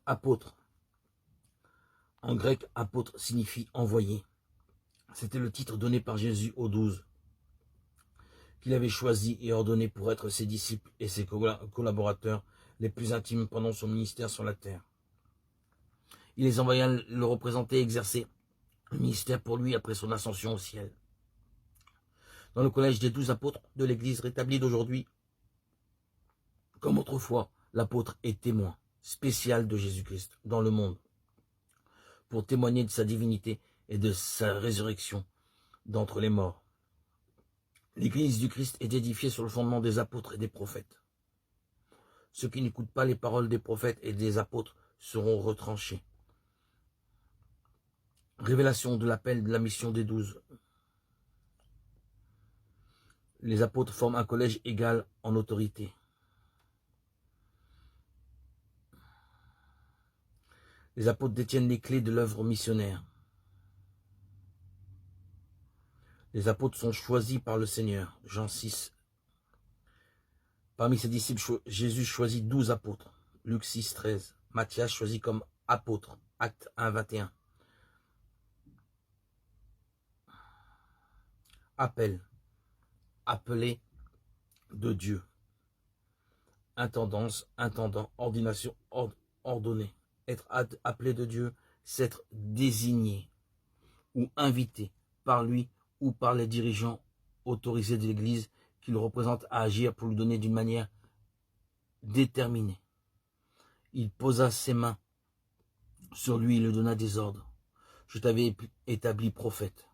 Apôtre. En grec, apôtre signifie envoyé. C'était le titre donné par Jésus aux 12, qu'il avait choisi et ordonné pour être ses disciples et ses collaborateurs les plus intimes pendant son ministère sur la terre. Il les envoya le représenter et exercer le ministère pour lui après son ascension au ciel. Dans le collège des 12 apôtres de l'Église rétablie d'aujourd'hui, comme autrefois, l'apôtre est témoin spécial de Jésus-Christ dans le monde, pour témoigner de sa divinité et de sa résurrection d'entre les morts. L'Église du Christ est édifiée sur le fondement des apôtres et des prophètes. Ceux qui n'écoutent pas les paroles des prophètes et des apôtres seront retranchés. Révélation de l'appel de la mission des 12. Les apôtres forment un collège égal en autorité. Les apôtres détiennent les clés de l'œuvre missionnaire. Les apôtres sont choisis par le Seigneur. Jean 6. Parmi ses disciples, Jésus choisit 12 apôtres. Luc 6, 13. Matthias choisit comme apôtre. Acte 1, 21. Appel. Appelé de Dieu. Intendance, intendant, ordination, ordonné. Être appelé de Dieu, c'est être désigné ou invité par lui ou par les dirigeants autorisés de l'Église qui le représentent à agir pour lui donner d'une manière déterminée. Il posa ses mains sur lui et lui donna des ordres. Je t'avais établi prophète.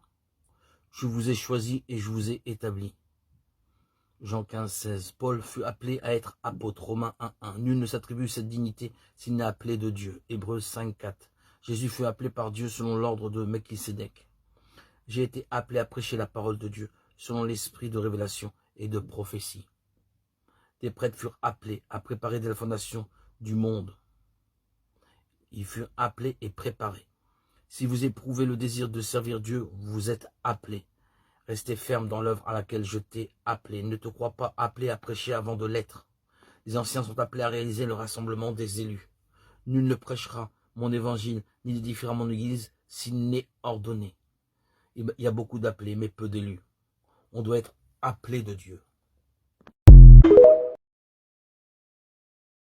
Je vous ai choisi et je vous ai établi. Jean 15, 16. Paul fut appelé à être apôtre. Romains 1, 1. Nul ne s'attribue cette dignité s'il n'est appelé de Dieu. Hébreux 5, 4. Jésus fut appelé par Dieu selon l'ordre de Melchisédek. J'ai été appelé à prêcher la parole de Dieu selon l'esprit de révélation et de prophétie. Des prêtres furent appelés à préparer dès la fondation du monde. Ils furent appelés et préparés. Si vous éprouvez le désir de servir Dieu, vous êtes appelés. Restez ferme dans l'œuvre à laquelle je t'ai appelé. Ne te crois pas appelé à prêcher avant de l'être. Les anciens sont appelés à réaliser le rassemblement des élus. Nul ne prêchera mon évangile, ni n'édifiera mon église, s'il n'est ordonné. Il y a beaucoup d'appelés, mais peu d'élus. On doit être appelé de Dieu.